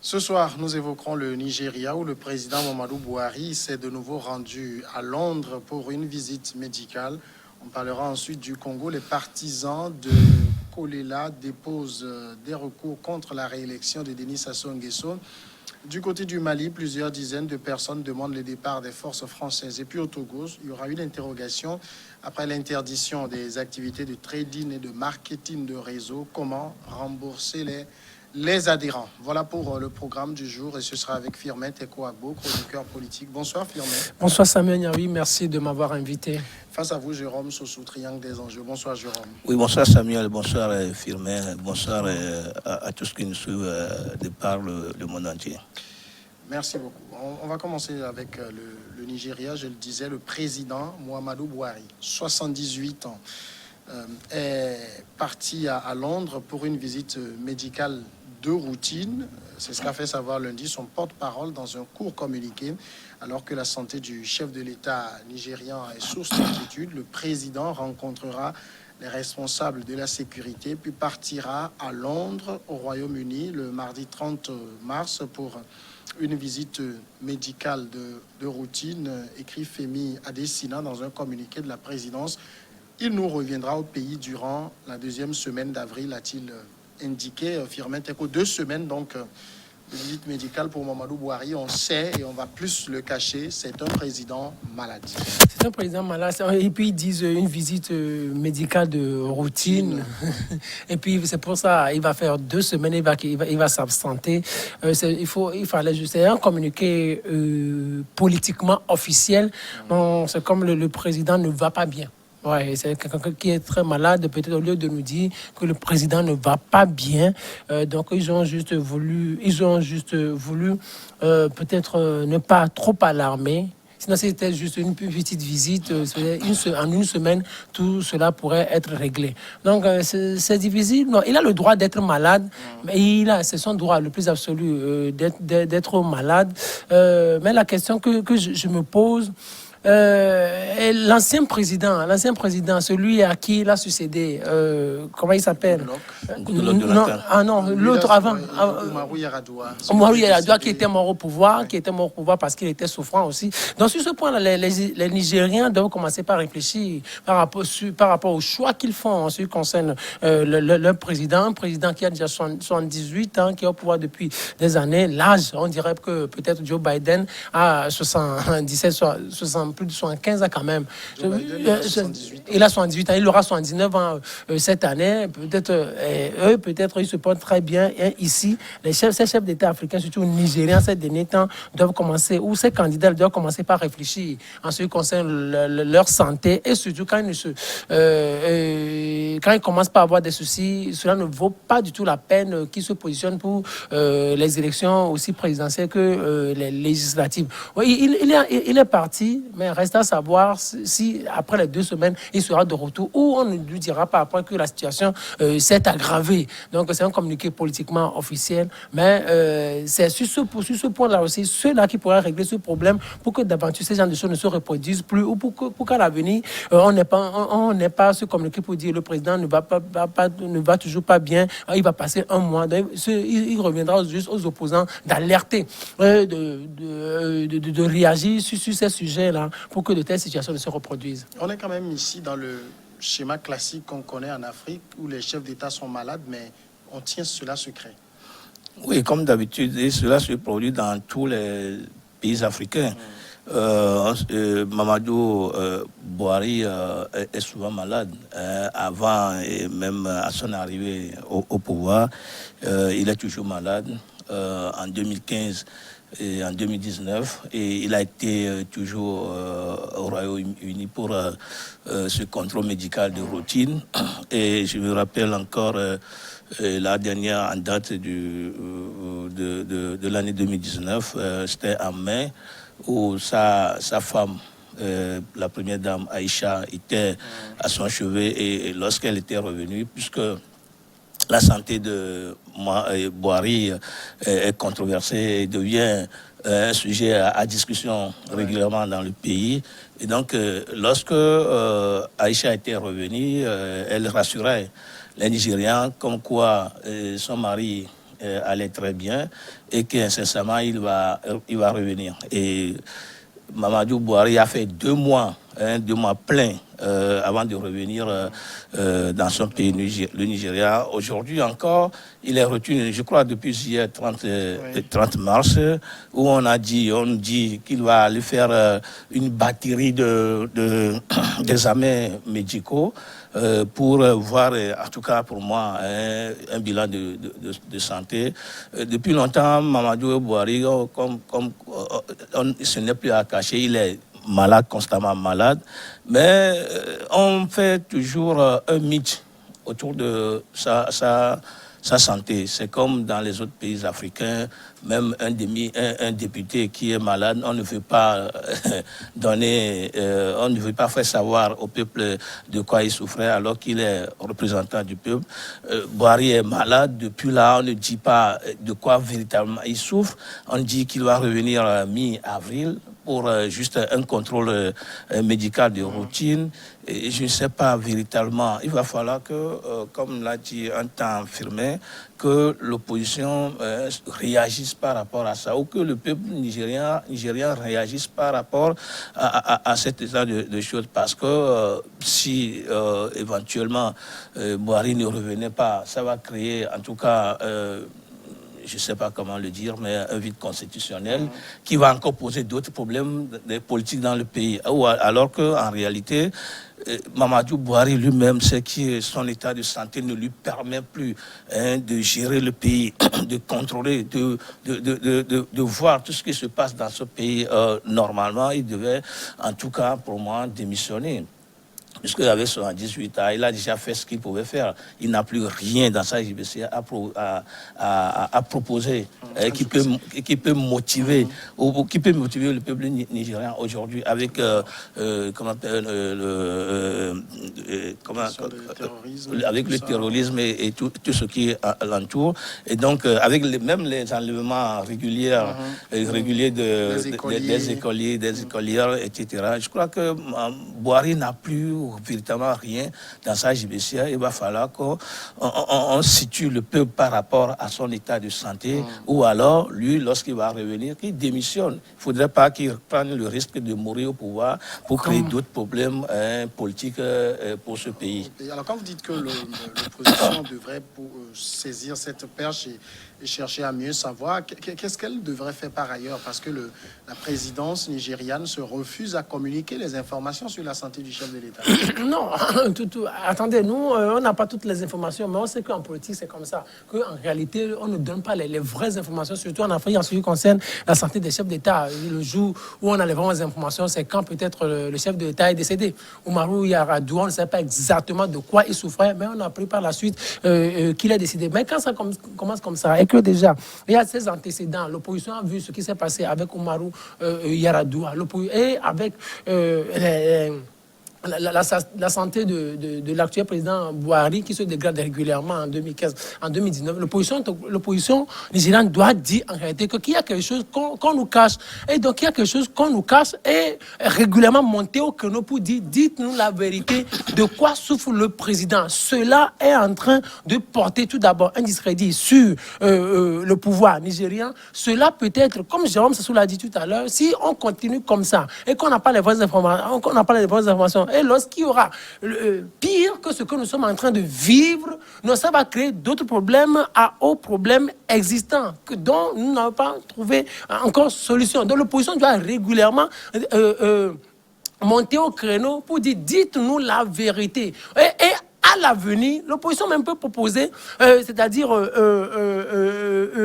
Ce soir, nous évoquerons le Nigeria où le président Muhammadu Buhari s'est de nouveau rendu à Londres pour une visite médicale. On parlera ensuite du Congo. Les partisans de Kolela déposent des recours contre la réélection de Denis Sassou Nguesso. Du côté du Mali, plusieurs dizaines de personnes demandent le départ des forces françaises. Et puis au Togo, il y aura une interrogation après l'interdiction des activités de trading et de marketing de réseau. Comment rembourser les adhérents? Voilà pour le programme du jour et ce sera avec Firmin Teko-Agbo, chroniqueur politique. Bonsoir Firmin. Bonsoir Samuel Niaoui, merci de m'avoir invité. Face à vous, Jérôme Sossou, Triangle des Enjeux. Bonsoir Jérôme. Oui, bonsoir Samuel, bonsoir Firmin, bonsoir à tous qui nous suivent de par le monde entier. Merci beaucoup. On va commencer avec le Nigeria. Je le disais, le président Muhammadu Buhari, 78 ans, est parti à Londres pour une visite médicale de routine. C'est ce qu'a fait savoir lundi son porte-parole dans un court communiqué. Alors que la santé du chef de l'État nigérian est source d'inquiétude, le président rencontrera les responsables de la sécurité, puis partira à Londres, au Royaume-Uni, le mardi 30 mars pour une visite médicale de routine, écrit Femi Adesina dans un communiqué de la présidence. Il nous reviendra au pays durant la deuxième semaine d'avril, a-t-il indiqué. Firmin Teko, 2 semaines donc de visite médicale pour Muhammadu Buhari. On sait et on va plus le cacher, c'est un président malade. C'est un président malade. Et puis ils disent une visite médicale de routine. Et puis c'est pour ça il va faire 2 semaines, il va s'absenter. Il fallait juste un communiqué politiquement officiel. C'est comme le président ne va pas bien. Ouais, c'est quelqu'un qui est très malade. Peut-être au lieu de nous dire que le président ne va pas bien, donc ils ont juste voulu peut-être ne pas trop alarmer. Sinon, c'était juste une petite visite. En une semaine, tout cela pourrait être réglé. Donc, c'est difficile. Non, il a le droit d'être malade, mais c'est son droit le plus absolu d'être malade. Mais la question que je me pose, l'ancien président, celui à qui il a succédé, comment il s'appelle? L'autre avant. Oumarou Yar'Adua qui était mort au pouvoir, parce qu'il était souffrant aussi. Donc sur ce point-là, les Nigériens doivent commencer par réfléchir par rapport au choix qu'ils font en ce qui concerne leur président, un président qui a déjà 78 ans, qui est au pouvoir depuis des années. L'âge, on dirait que peut-être Joe Biden a 77, plus de 75 ans quand même. Il a 78 ans, il aura 79 ans cette année. Peut-être ils se portent très bien ici. Ces chefs d'État africains, surtout nigériens, ces derniers temps, doivent commencer, ou ces candidats doivent commencer par réfléchir en ce qui concerne leur santé, et surtout quand ils commencent par avoir des soucis, cela ne vaut pas du tout la peine qu'ils se positionnent pour les élections aussi présidentielles que les législatives. Oui, il est parti, mais reste à savoir si après les 2 semaines, il sera de retour, ou on ne lui dira pas après que la situation s'est aggravée. Donc c'est un communiqué politiquement officiel, mais c'est sur ce point-là aussi, ceux-là qui pourraient régler ce problème pour que d'aventure ces gens de choses ne se reproduisent plus, ou pour qu'à l'avenir, on n'ait pas ce communiqué pour dire le président ne va toujours pas bien, il va passer 1 mois. Donc, il reviendra juste aux opposants d'alerter, de réagir sur ces sujets-là pour que de telles situations ne se reproduisent. On est quand même ici dans le schéma classique qu'on connaît en Afrique où les chefs d'État sont malades, mais on tient cela secret. Oui, comme d'habitude, et cela se produit dans tous les pays africains. Mamadou Buhari est souvent malade. Avant et même à son arrivée au pouvoir, il est toujours malade. En 2015 et en 2019, et il a été toujours au Royaume-Uni pour ce contrôle médical de routine. Et je me rappelle encore la dernière en date de l'année 2019, c'était en mai, où sa femme, la première dame Aïcha, était à son chevet, et lorsqu'elle était revenue, puisque la santé de Buhari est controversée et devient un sujet à discussion régulièrement dans le pays. Et donc, lorsque Aïcha était revenue, elle rassurait les Nigérians comme quoi son mari allait très bien et qu'incessamment il va revenir. Et Mamadou Bouhari a fait 2 mois, 2 mois pleins avant de revenir dans son pays, le Nigeria. Aujourd'hui encore, il est retenu, je crois, depuis hier 30 mars, où on dit qu'il va aller faire une batterie d'examens médicaux pour voir, en tout cas pour moi, un bilan de santé. Depuis longtemps, Mamadou Bouhari, ce n'est plus à cacher, il est malade, constamment malade, mais on fait toujours un mythe autour de sa santé. C'est comme dans les autres pays africains, même un député qui est malade, on ne veut pas on ne veut pas faire savoir au peuple de quoi il souffrait alors qu'il est représentant du peuple. Bouhari est malade, depuis là on ne dit pas de quoi véritablement il souffre, on dit qu'il va revenir mi-avril pour juste un contrôle médical de routine. Et je ne sais pas véritablement. Il va falloir que, comme l'a dit un temps affirmé, que l'opposition réagisse par rapport à ça, ou que le peuple nigérien réagisse par rapport à cet état de choses. Parce que si éventuellement Bouhari ne revenait pas, ça va créer en tout cas... je ne sais pas comment le dire, mais un vide constitutionnel qui va encore poser d'autres problèmes des politiques dans le pays. Alors qu'en réalité, Mamadou Bouhari lui-même sait que son état de santé ne lui permet plus de gérer le pays, de contrôler, de voir tout ce qui se passe dans ce pays. Normalement, il devait, en tout cas pour moi, démissionner. Puisqu'avec 78 ans, il a déjà fait ce qu'il pouvait faire. Il n'a plus rien dans sa JBC à proposer qui peut motiver le peuple nigérien aujourd'hui avec avec le terrorisme et tout ce qui l'entoure. Et donc, avec même les enlèvements réguliers des écolières, etc. Je crois que Bouhari n'a plus véritablement rien dans sa JBC. Il va falloir qu'on situe le peuple par rapport à son état de santé, ou alors, lui, lorsqu'il va revenir, qu'il démissionne. Il ne faudrait pas qu'il prenne le risque de mourir au pouvoir pour créer d'autres problèmes politiques pour ce pays. Alors, quand vous dites que l'opposition devrait saisir cette perche et chercher à mieux savoir, qu'est-ce qu'elle devrait faire par ailleurs? Parce que la présidence nigériane se refuse à communiquer les informations sur la santé du chef de l'État. Non, attendez, nous, on n'a pas toutes les informations, mais on sait qu'en politique, c'est comme ça. Qu'en réalité, on ne donne pas les vraies informations, surtout en Afrique, en ce qui concerne la santé des chefs d'État. Le jour où on a les vraies informations, c'est quand peut-être le chef de l'État est décédé. Oumarou Yar'Adua, on ne sait pas exactement de quoi il souffrait, mais on a appris par la suite qu'il est décédé. Mais quand ça commence comme ça, et que déjà, il y a ces antécédents, l'opposition a vu ce qui s'est passé avec Oumarou Yar'Adua, et avec la santé de l'actuel président Bouhari qui se dégrade régulièrement en 2015, en 2019. L'opposition nigériane doit dire en réalité qu'il y a quelque chose qu'on nous cache. Et donc il y a quelque chose qu'on nous cache et régulièrement monter au créneau pour dire dites-nous la vérité de quoi souffre le président. Cela est en train de porter tout d'abord un discrédit sur le pouvoir nigérien. Cela peut être, comme Jérôme Sassou l'a dit tout à l'heure, si on continue comme ça et qu'on n'a pas les vraies informations, et lorsqu'il y aura pire que ce que nous sommes en train de vivre, ça va créer d'autres problèmes aux problèmes existants dont nous n'avons pas trouvé encore solution. Donc l'opposition doit régulièrement monter au créneau pour dire dites-nous la vérité. Et à l'avenir, l'opposition même peut proposer, c'est-à-dire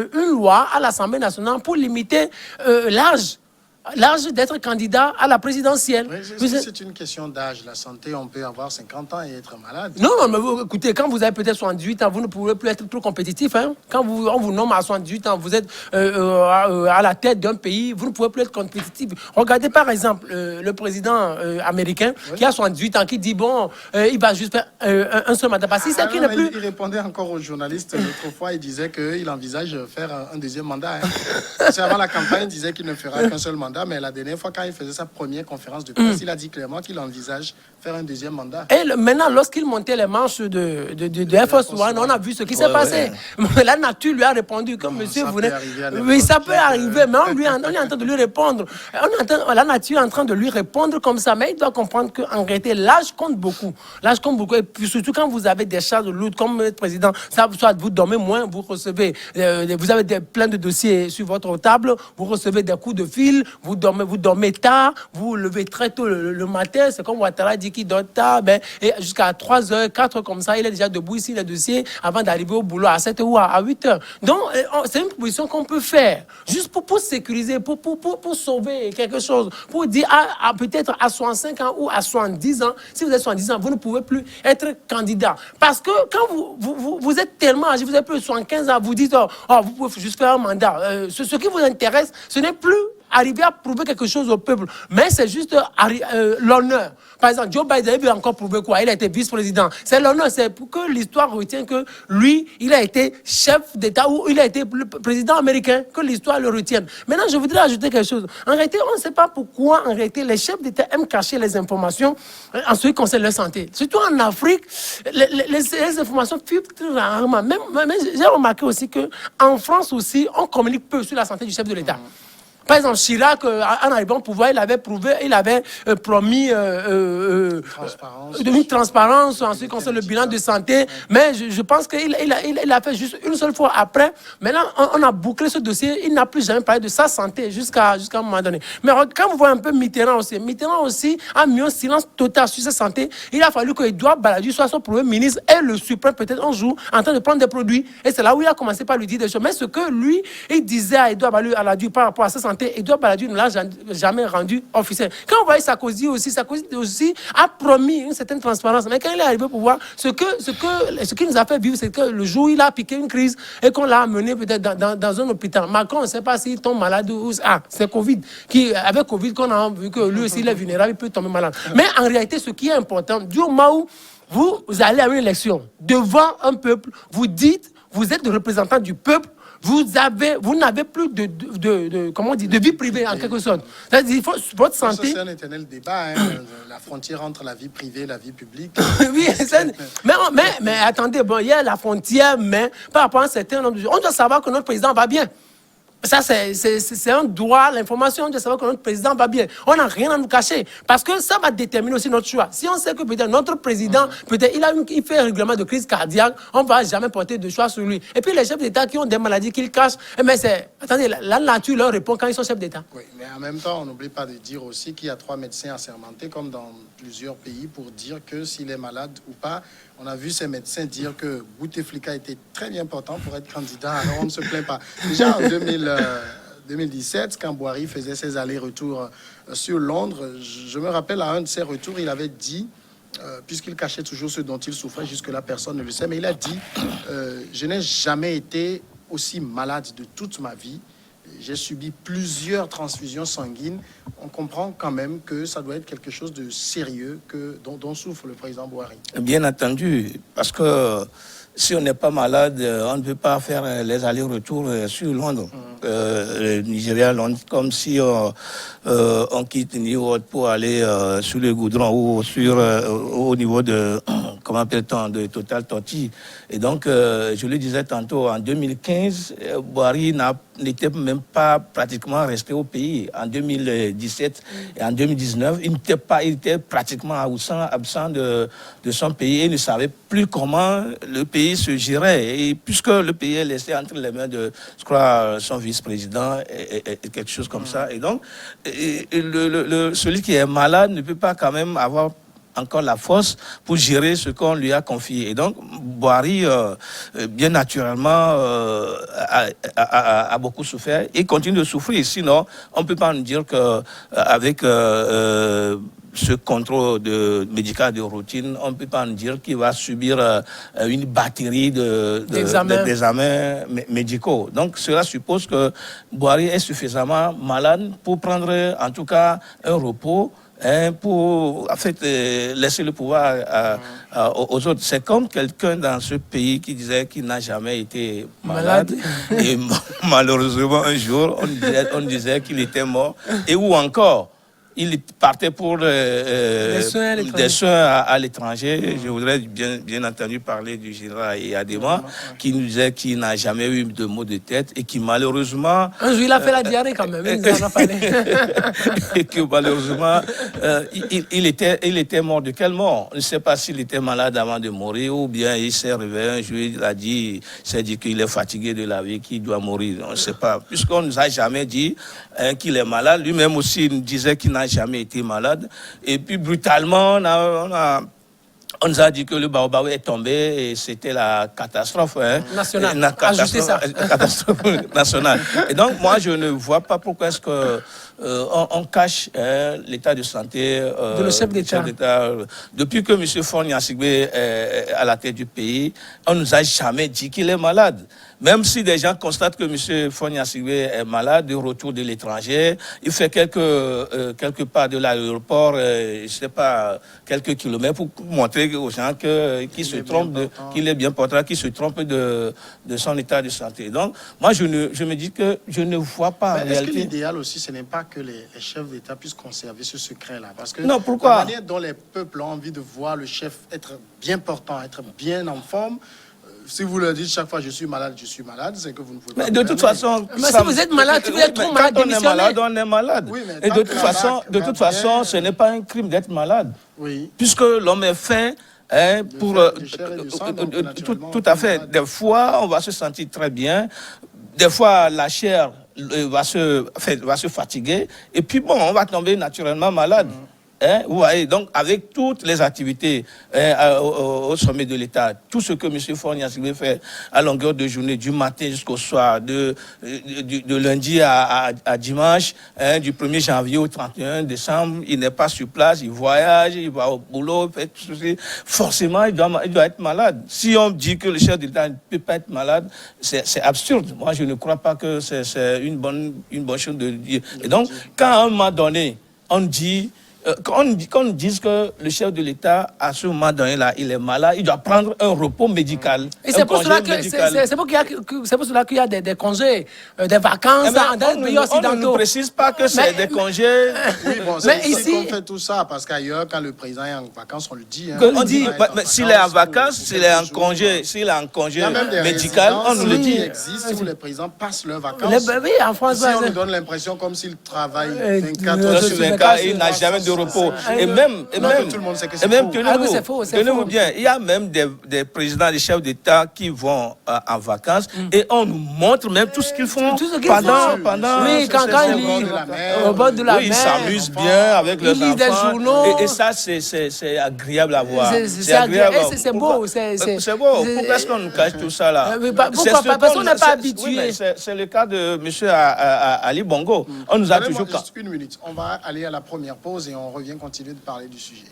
une loi à l'Assemblée nationale pour limiter l'âge d'être candidat à la présidentielle. Oui, c'est une question d'âge. La santé, on peut avoir 50 ans et être malade. Non, mais écoutez, quand vous avez peut-être 78 ans, vous ne pouvez plus être trop compétitif. Hein? Quand on vous nomme à 78 ans, vous êtes à la tête d'un pays, vous ne pouvez plus être compétitif. Regardez par exemple le président américain qui a 78 ans, qui dit, bon, il va juste faire un seul mandat. Parce que qu'il n'est plus... Il répondait encore aux journalistes l'autre fois, il disait qu'il envisage faire un deuxième mandat. Hein. C'est avant la campagne, il disait qu'il ne fera qu'un seul mandat. mandat, mais la dernière fois, quand il faisait sa première conférence de presse, il a dit clairement qu'il envisage faire un deuxième mandat. Et maintenant, lorsqu'il montait les manches de Air Force One, on a vu ce qui s'est passé. La nature lui a répondu, comme monsieur, vous oui, ça peut arriver, mais on est en train de lui répondre. La nature est en train de lui répondre comme ça, mais il doit comprendre qu'en réalité, l'âge compte beaucoup. L'âge compte beaucoup, et puis surtout quand vous avez des charges lourdes, comme le président, soit vous dormez moins, vous recevez, vous avez plein de dossiers sur votre table, vous recevez des coups de fil, vous dormez tard, vous levez très tôt le matin, c'est comme Ouattara dit qu'il dort tard, et jusqu'à 3h, 4h comme ça, il est déjà debout ici, les dossiers, avant d'arriver au boulot à 7h ou à 8h. Donc, c'est une proposition qu'on peut faire, juste pour sécuriser, pour sauver quelque chose, pour dire peut-être à 65 ans ou à 70 ans, si vous êtes 70 ans, vous ne pouvez plus être candidat. Parce que quand vous êtes tellement âgé, vous avez plus de 75 ans, vous dites, vous pouvez juste faire un mandat. Ce qui vous intéresse, ce n'est plus arriver à prouver quelque chose au peuple, mais c'est juste l'honneur. Par exemple, Joe Biden veut encore prouver quoi? Il a été vice-président. C'est l'honneur, c'est pour que l'histoire retienne que lui, il a été chef d'État ou il a été le président américain, que l'histoire le retienne. Maintenant, je voudrais ajouter quelque chose. En réalité, on ne sait pas pourquoi, en réalité, les chefs d'État aiment cacher les informations en ce qui concerne leur santé. Surtout en Afrique, les informations filtrent rarement. Même j'ai remarqué aussi qu'en France aussi, on communique peu sur la santé du chef de l'État. Par exemple, Chirac, en arrivant au pouvoir, il avait promis une transparence en ce qui concerne le bilan de santé. Mais je pense qu'il a fait juste une seule fois après. Maintenant, on a bouclé ce dossier. Il n'a plus jamais parlé de sa santé jusqu'à un moment donné. Mais quand vous voyez un peu Mitterrand aussi a mis un silence total sur sa santé. Il a fallu qu'Edouard Balladur soit son premier ministre et le suprême peut-être un jour en train de prendre des produits. Et c'est là où il a commencé par lui dire des choses. Mais ce que lui, il disait à Edouard Balladur par rapport à sa santé, Edouard Balladur ne l'a jamais rendu officiel. Quand on voit Sarkozy aussi a promis une certaine transparence. Mais quand il est arrivé au pouvoir, ce qui nous a fait vivre, c'est que le jour où il a piqué une crise et qu'on l'a amené peut-être dans un hôpital. Macron, on ne sait pas s'il tombe malade ou... c'est Covid. Avec Covid, qu'on a vu que lui aussi, il est vulnérable, il peut tomber malade. Mais en réalité, ce qui est important, du moment où vous allez à une élection devant un peuple, vous dites, vous êtes le représentant du peuple, vous n'avez plus de vie privée en quelque sorte. C'est-à-dire, votre santé... C'est un éternel débat, la frontière entre la vie privée et la vie publique. Oui, mais attendez, il y a la frontière, mais par rapport à un certain nombre de choses, on doit savoir que notre président va bien. Ça, c'est un droit, l'information de savoir que notre président va bien. On n'a rien à nous cacher. Parce que ça va déterminer aussi notre choix. Si on sait que peut-être notre président, peut-être il fait un règlement de crise cardiaque, on ne va jamais porter de choix sur lui. Et puis les chefs d'État qui ont des maladies qu'ils cachent, mais attendez, la nature leur répond quand ils sont chefs d'État. Oui, mais en même temps, on n'oublie pas de dire aussi qu'il y a 3 médecins assermentés, comme dans plusieurs pays, pour dire que s'il est malade ou pas. On a vu ces médecins dire que Bouteflika était très bien portant pour être candidat, alors on ne se plaint pas. Déjà en 2017, quand Boiry faisait ses allers-retours sur Londres, je me rappelle à un de ses retours, il avait dit, puisqu'il cachait toujours ce dont il souffrait, jusque-là personne ne le sait, mais il a dit « Je n'ai jamais été aussi malade de toute ma vie. J'ai subi plusieurs transfusions sanguines. » On comprend quand même que ça doit être quelque chose de sérieux dont souffre le président Boiry. Bien entendu, parce que si on n'est pas malade, on ne peut pas faire les allers-retours sur Londres, le Nigeria, Londres, comme si on quitte New York pour aller sur le goudron ou au niveau de, comment appelle-t-on, de Total Tortue. Et donc, je le disais tantôt, en 2015, Boiry n'était même pas pratiquement resté au pays. En 2017 et en 2019, il était pratiquement absent de son pays et il ne savait plus comment le pays se gérait. Et puisque le pays est laissé entre les mains de, je crois, son vice-président et quelque chose comme ça. Et donc, celui qui est malade ne peut pas quand même avoir encore la force pour gérer ce qu'on lui a confié. Et donc, Boiry, bien naturellement, a beaucoup souffert et continue de souffrir. Sinon, on ne peut pas nous dire qu'avec ce contrôle médical de routine, on ne peut pas nous dire qu'il va subir une batterie d'examens médicaux. Donc, cela suppose que Boiry est suffisamment malade pour prendre, en tout cas, un repos hein, pour en fait, laisser le pouvoir aux autres. C'est comme quelqu'un dans ce pays qui disait qu'il n'a jamais été malade. Et malheureusement, un jour, on disait qu'il était mort. Et où encore il partait pour des soins à l'étranger. Je voudrais bien entendu parler du général Adema, qui nous disait qu'il n'a jamais eu de maux de tête et qui malheureusement... Un jour, il a fait la diarrhée quand même, il nous en a parlé. Et que malheureusement, il était mort de quelle mort? On ne sait pas s'il était malade avant de mourir ou bien il s'est réveillé un jour, il s'est dit qu'il est fatigué de la vie, qu'il doit mourir. On ne sait pas. Puisqu'on ne nous a jamais dit qu'il est malade, lui-même aussi il nous disait qu'il n'a jamais été malade. Et puis brutalement, on nous a dit que le baobab est tombé et c'était la catastrophe nationale. Ajoutez ça. Catastrophe nationale. Et donc, moi, je ne vois pas pourquoi est-ce que on cache l'état de santé de le chef d'État. Depuis que M. Faure Gnassingbé est à la tête du pays, on ne nous a jamais dit qu'il est malade. Même si des gens constatent que M. Faure Gnassingbé est malade, de retour de l'étranger, il fait quelques pas de l'aéroport, je ne sais pas, quelques kilomètres pour montrer aux gens qu'il se trompe, qu'il est bien portant, qu'il se trompe de son état de santé. Donc, moi, je me dis que je ne vois pas en réalité... Est-ce que l'idéal aussi, ce n'est pas que les chefs d'État puissent conserver ce secret-là? Parce que non, pourquoi? La manière dont les peuples ont envie de voir le chef être bien portant, être bien en forme, si vous leur dites chaque fois je suis malade, c'est que vous ne pouvez pas... Mais de toute façon... Mais si vous êtes malade, tu veux être trop malade, quand on est malade, on est malade. Oui, et de toute façon, ce n'est pas un crime d'être malade. Oui. Puisque l'homme est fait... pour tout à fait. Des fois, on va se sentir très bien. Des fois, la chair va se fatiguer. Et puis, bon, on va tomber naturellement malade. Vous voyez, donc avec toutes les activités au sommet de l'État, tout ce que M. Faure Gnassingbé fait à longueur de journée, du matin jusqu'au soir, de lundi à dimanche, du 1er janvier au 31 décembre, il n'est pas sur place, il voyage, il va au boulot, fait tout ceci. Forcément, il doit être malade. Si on dit que le chef d'État ne peut pas être malade, c'est absurde. Moi, je ne crois pas que c'est une bonne chose de dire. Et donc, quand à un moment donné, on dit... Quand on dit que le chef de l'État, à ce moment donné-là, il est malade, il doit prendre un repos médical. Et c'est pour cela qu'il y a des congés, des vacances dans les pays occidentaux. On ne nous précise pas que c'est des congés. Oui, bon, c'est ici qu'on fait tout ça, parce qu'ailleurs, quand le président est en vacances, on le dit. On dit, s'il est en vacances, s'il est en congé, médical, on nous le dit. Il existe où les présidents passent leurs vacances. Oui, en France. On nous donne l'impression comme s'ils travaillent 24 heures sur 24 et il n'a jamais de repos. Et même, tenez-vous bien, il y a même des présidents, des chefs d'État qui vont en vacances et on nous montre même tout ce qu'ils font pendant oui, quand ils au bord de la mer. Ils s'amusent bien avec leurs enfants. Des journaux. Et ça, c'est agréable à voir. C'est agréable. C'est beau. C'est beau. Pourquoi est-ce qu'on nous cache tout ça là? Pourquoi pas? Parce qu'on n'est pas habitué. C'est le cas de M. Ali Bongo. On nous a toujours... Juste une minute. On va aller à la première pause et on revient continuer de parler du sujet.